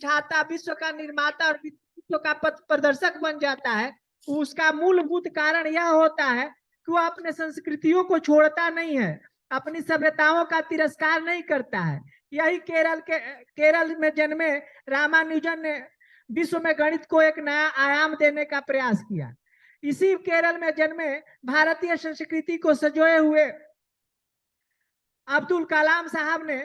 छाता, विश्व का निर्माता और विश्व का पथ प्रदर्शक बन जाता है, उसका मूलभूत कारण यह होता है कि वह अपने संस्कृतियों को छोड़ता नहीं है, अपनी सभ्यताओं का तिरस्कार नहीं करता है। यही केरल में जन्मे रामानुजन ने विश्व में गणित को एक नया आयाम देने का प्रयास किया। इसी केरल में जन्मे भारतीय संस्कृति को सजोए हुए अब्दुल कलाम साहब ने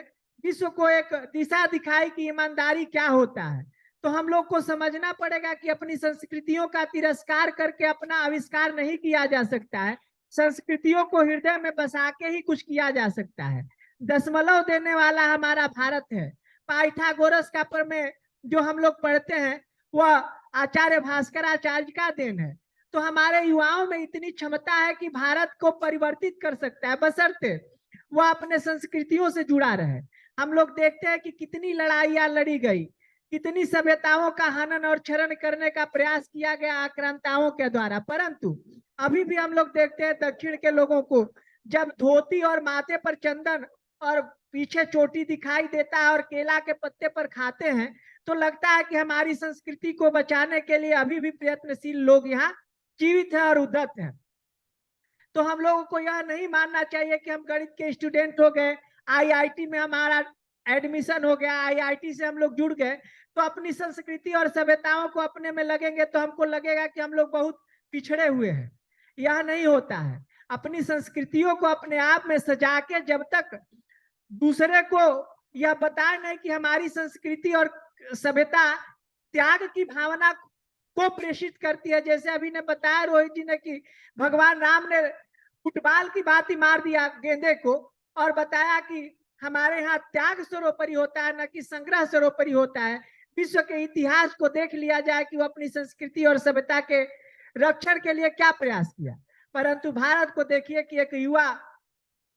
विश्व को एक दिशा दिखाई कि ईमानदारी क्या होता है। तो हम लोग को समझना पड़ेगा कि अपनी संस्कृतियों का तिरस्कार करके अपना आविष्कार नहीं किया जा सकता है, संस्कृतियों को हृदय में बसा के ही कुछ किया जा सकता है। दशमलव देने वाला हमारा भारत है। पाइथागोरस का प्रमेय जो हम लोग पढ़ते हैं वह आचार्य भास्कराचार्य का देन है। तो हमारे युवाओं में इतनी क्षमता है कि भारत को परिवर्तित कर सकता है, बशर्ते वह अपने संस्कृतियों से जुड़ा रहे। हम लोग देखते हैं कि कितनी लड़ाइयां लड़ी गई, कितनी सभ्यताओं का हनन और क्षरण करने का प्रयास किया गया आक्रांताओं के द्वारा, परंतु अभी भी हम लोग देखते हैं दक्षिण के लोगों को जब धोती और माथे पर चंदन और पीछे चोटी दिखाई देता है और केला के पत्ते पर खाते हैं तो लगता है कि हमारी संस्कृति को बचाने के लिए अभी भी प्रयत्नशील लोग यहाँ जीवित हैं और उद्धत हैं। तो हम लोगों को यह नहीं मानना चाहिए कि हम गणित के स्टूडेंट हो गए, आईआईटी में हमारा एडमिशन हो गया, आईआईटी से हम लोग जुड़ गए तो अपनी संस्कृति और सभ्यताओं को अपने में लगेंगे तो हमको लगेगा कि हम लोग बहुत पिछड़े हुए हैं। यह नहीं होता है। अपनी संस्कृतियों को अपने आप में सजा के जब तक दूसरे को यह बताए नहीं कि हमारी संस्कृति और सभ्यता त्याग की भावना को प्रेषित करती है। जैसे अभी ने बताया रोहित जी ने कि भगवान राम ने फुटबॉल की बात ही मार दिया गेंदे को और बताया कि हमारे यहाँ त्याग सर्वोपरि होता है, न कि संग्रह सर्वोपरि होता है। विश्व के इतिहास को देख लिया जाए कि वो अपनी संस्कृति और सभ्यता के रक्षण के लिए क्या प्रयास किया। परंतु भारत को देखिए कि एक युवा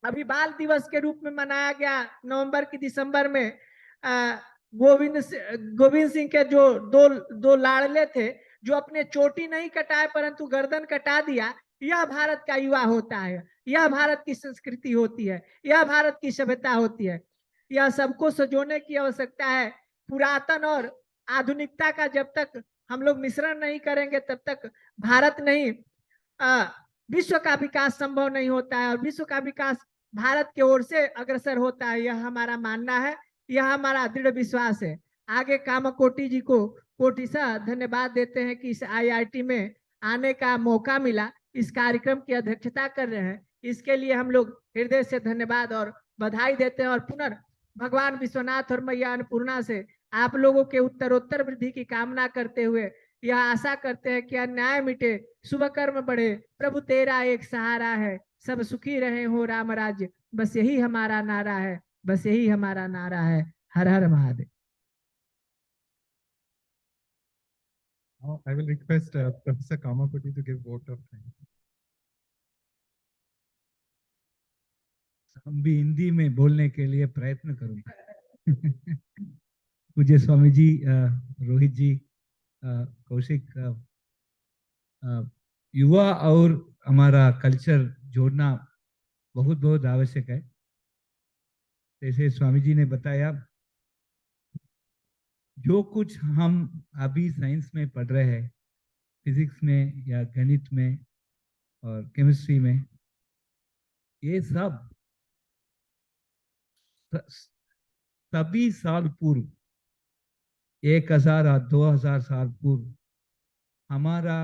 अभी बाल दिवस के रूप में मनाया गया नवंबर की दिसंबर में, गोविंद सिंह के जो दो लाड़ले थे जो अपने चोटी नहीं कटाए परंतु गर्दन कटा दिया। यह भारत का युवा होता है, यह भारत की संस्कृति होती है, यह भारत की सभ्यता होती है। यह सबको सजोने की आवश्यकता है। पुरातन और आधुनिकता का जब तक हम लोग मिश्रण नहीं करेंगे तब तक भारत नहीं विश्व का विकास संभव नहीं होता है। और विश्व का विकास भारत की ओर से अग्रसर होता है, यह हमारा मानना है, यह हमारा दृढ़ विश्वास है। आगे कामाकोटी जी को कोटिसा धन्यवाद देते हैं कि इस आईआईटी में आने का मौका मिला, इस कार्यक्रम की अध्यक्षता कर रहे हैं, इसके लिए हम लोग हृदय से धन्यवाद और बधाई देते हैं। और पुनः भगवान विश्वनाथ और मैया अन्नपूर्णा से आप लोगों के उत्तरोत्तर वृद्धि की कामना करते हुए यह आशा करते हैं कि अन्याय मिटे, शुभ कर्म बढ़े, प्रभु तेरा एक सहारा है, सब सुखी रहे हो राम राज्य, बस यही हमारा नारा है, बस यही हमारा नारा है। हर हर Mahadev. Now I will request Professor Kamakoti to give vote of thanks. हम भी हिंदी में बोलने के लिए प्रयत्न करूंगा। पूज्य स्वामी जी, रोहित जी, कौशिक, युवा और हमारा कल्चर जोड़ना बहुत बहुत आवश्यक है। जैसे स्वामी जी ने बताया, जो कुछ हम अभी साइंस में पढ़ रहे हैं, फिजिक्स में या गणित में और केमिस्ट्री में, ये सब सभी साल पूर्व 1000 और 2000 साल पूर्व हमारा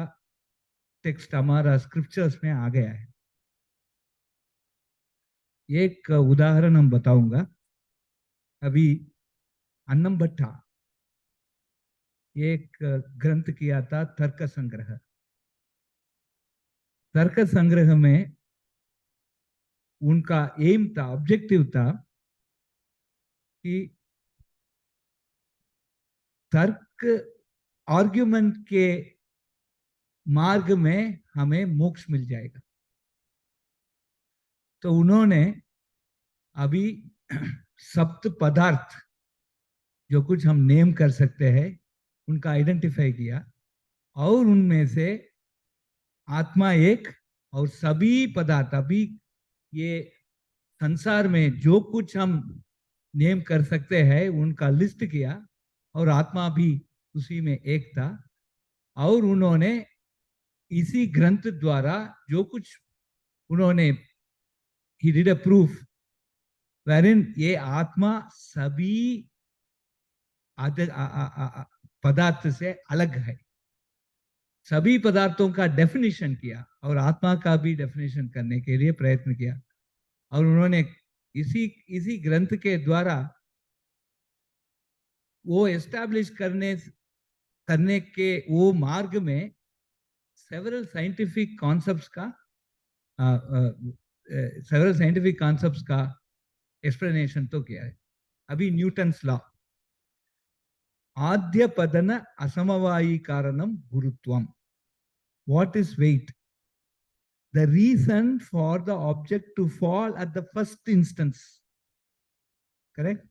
टेक्स्ट, हमारा स्क्रिप्चर्स में आ गया है। एक उदाहरण हम बताऊंगा। अभी अन्नम भट्टा एक ग्रंथ किया था, तर्क संग्रह। तर्क संग्रह में उनका एम था, ऑब्जेक्टिव था कि तर्क आर्ग्यूमेंट के मार्ग में हमें मोक्ष मिल जाएगा। तो उन्होंने अभी सप्त पदार्थ जो कुछ हम नेम कर सकते हैं उनका आइडेंटिफाई किया और उनमें से आत्मा एक और सभी पदार्थ, अभी ये संसार में जो कुछ हम नेम कर सकते हैं उनका लिस्ट किया और आत्मा भी उसी में एक था, और उन्होंने इसी ग्रंथ द्वारा जो कुछ उन्होंने he did a proof wherein ये आत्मा सभी पदार्थ से अलग है, सभी पदार्थों का डेफिनेशन किया और आत्मा का भी डेफिनेशन करने के लिए प्रयत्न किया। और उन्होंने इसी ग्रंथ के द्वारा वो एस्टैब्लिश करने के वो मार्ग में सेवरल साइंटिफिक कॉन्सेप्ट्स का एक्सप्लेनेशन तो किया है। अभी न्यूटन्स लॉ, आद्य पदन असमवायी कारणम गुरुत्वम, what is weight? The reason for the object to fall at the first instance, correct?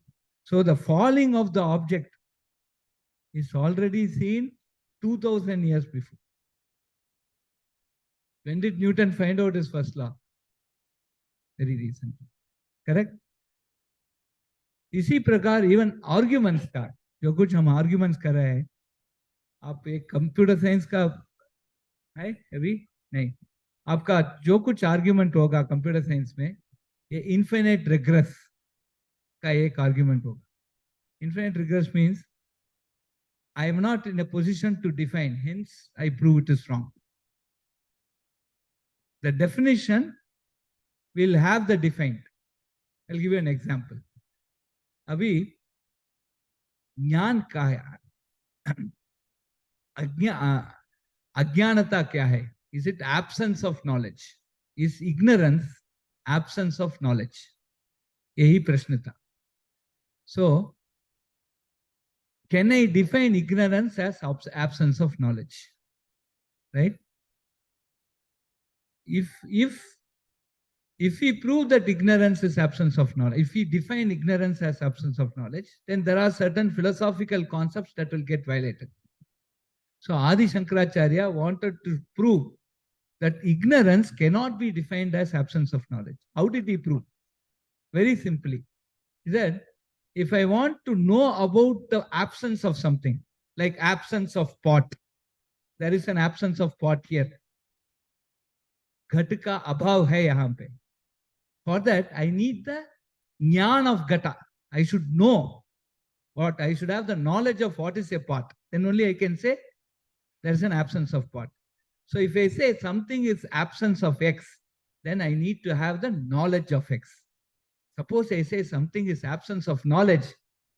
So the falling of the object is already seen 2000 years before. When did Newton find out his first law? Very recently, correct? इसी प्रकार even arguments का, जो कुछ हम arguments कर रहे हैं, आप एक कंप्यूटर साइंस का है अभी नहीं, आपका जो कुछ आर्ग्यूमेंट होगा कंप्यूटर साइंस में, ये इन्फिनिट रिग्रेस का एक आर्ग्यूमेंट होगा। Infinite regress means I am not in a position to define, hence I prove it is wrong. The definition will have the defined. I will give you an example. अभी ज्ञान का है, अज्ञानता क्या है? Is it absence of knowledge? Is ignorance absence of knowledge? यही प्रश्न था। So, can I define ignorance as absence of knowledge? Right? If we prove that ignorance is absence of knowledge, if we define ignorance as absence of knowledge, then there are certain philosophical concepts that will get violated. So Adi Shankaracharya wanted to prove that ignorance cannot be defined as absence of knowledge. How did he prove? Very simply. He said, if I want to know about the absence of something, like absence of pot, there is an absence of pot here. Ghat ka abhav hai yahan pe. For that, I need the jnana of gata. I should know what, I should have the knowledge of what is a pot. Then only I can say there is an absence of pot. So if I say something is absence of X, then I need to have the knowledge of X. Suppose I say something is absence of knowledge,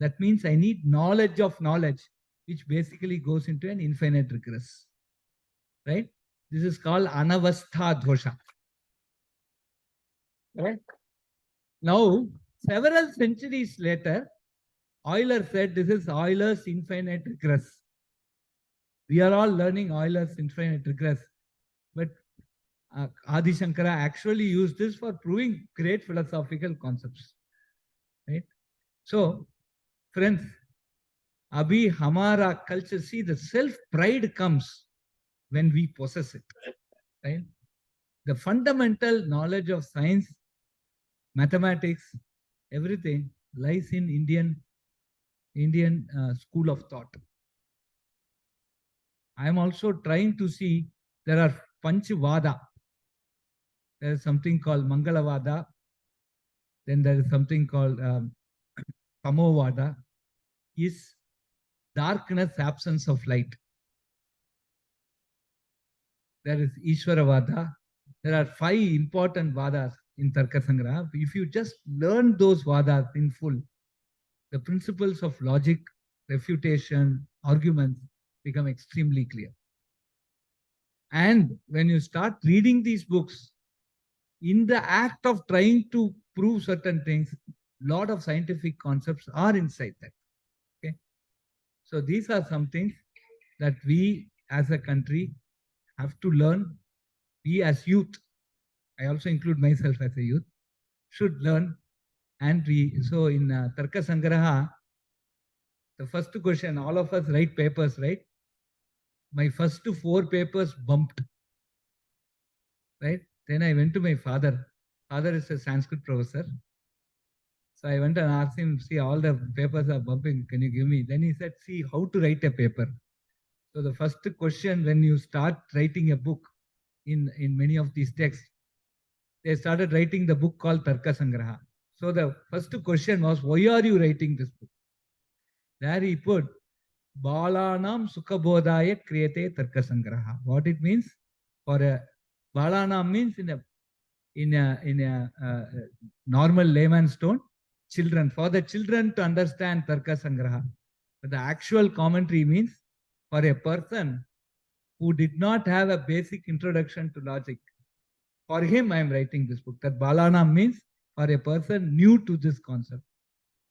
that means I need knowledge of knowledge, which basically goes into an infinite regress. Right? This is called anavastha dosha. Right? Now, several centuries later, Euler said this is Euler's infinite regress. We are all learning Euler's infinite regress, but Adi Shankara actually used this for proving great philosophical concepts. Right? So, friends, abhi hamara culture, see, the self-pride comes when we possess it. Right? The fundamental knowledge of science, mathematics, everything lies in Indian school of thought. I am also trying to see, there are Panchavada. There is something called Mangalavada. Then there is something called Tamovada. Is darkness absence of light. There is Ishwaravada. There are 5 important Vadas in Tarka Sangraha. If you just learn those Vadas in full, the principles of logic, refutation, arguments become extremely clear. And when you start reading these books, in the act of trying to prove certain things, lot of scientific concepts are inside that. Okay, so these are some things that we as a country have to learn. We as youth, I also include myself as a youth, should learn. And so in Tarka Sangraha, the first question, all of us write papers, right? My first 4 papers bumped. Right? Then I went to my father. Father is a Sanskrit professor. So I went and asked him, see, all the papers are bumping. Can you give me? Then he said, see, how to write a paper. So the first question when you start writing a book in many of these texts, they started writing the book called Tarka Sangraha. So the first question was, why are you writing this book? There he put, Balanam Sukhabodaya Kriyate Tarka Sangraha. What it means? For a Balanam means in a normal layman's tone, children, for the children to understand Tarka Sangraha. But the actual commentary means for a person who did not have a basic introduction to logic. For him, I am writing this book. That Balanam means for a person new to this concept.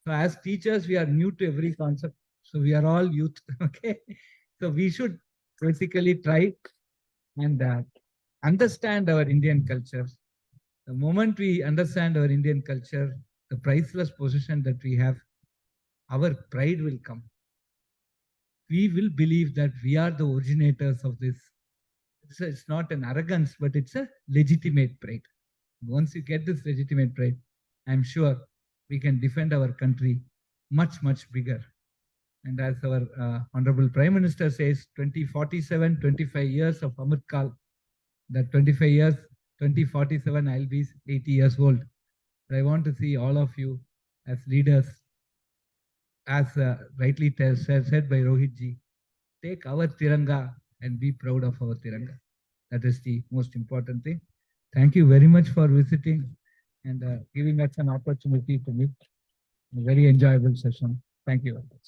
So as teachers, we are new to every concept. So we are all youth. Okay. So we should basically try and understand our Indian culture. The moment we understand our Indian culture, the priceless position that we have, our pride will come. We will believe that we are the originators of this. It's not an arrogance, but it's a legitimate pride. Once you get this legitimate pride, I'm sure we can defend our country much, much bigger. And as our Honorable Prime Minister says, 2047, 25 years of Amrit Kal, that 25 years, 2047, I'll be 80 years old. But I want to see all of you as leaders, as rightly said by Rohit ji, take our Tiranga and be proud of our Tiranga. That is the most important thing. Thank you very much for visiting and giving us an opportunity to meet. A very enjoyable session. Thank you very much.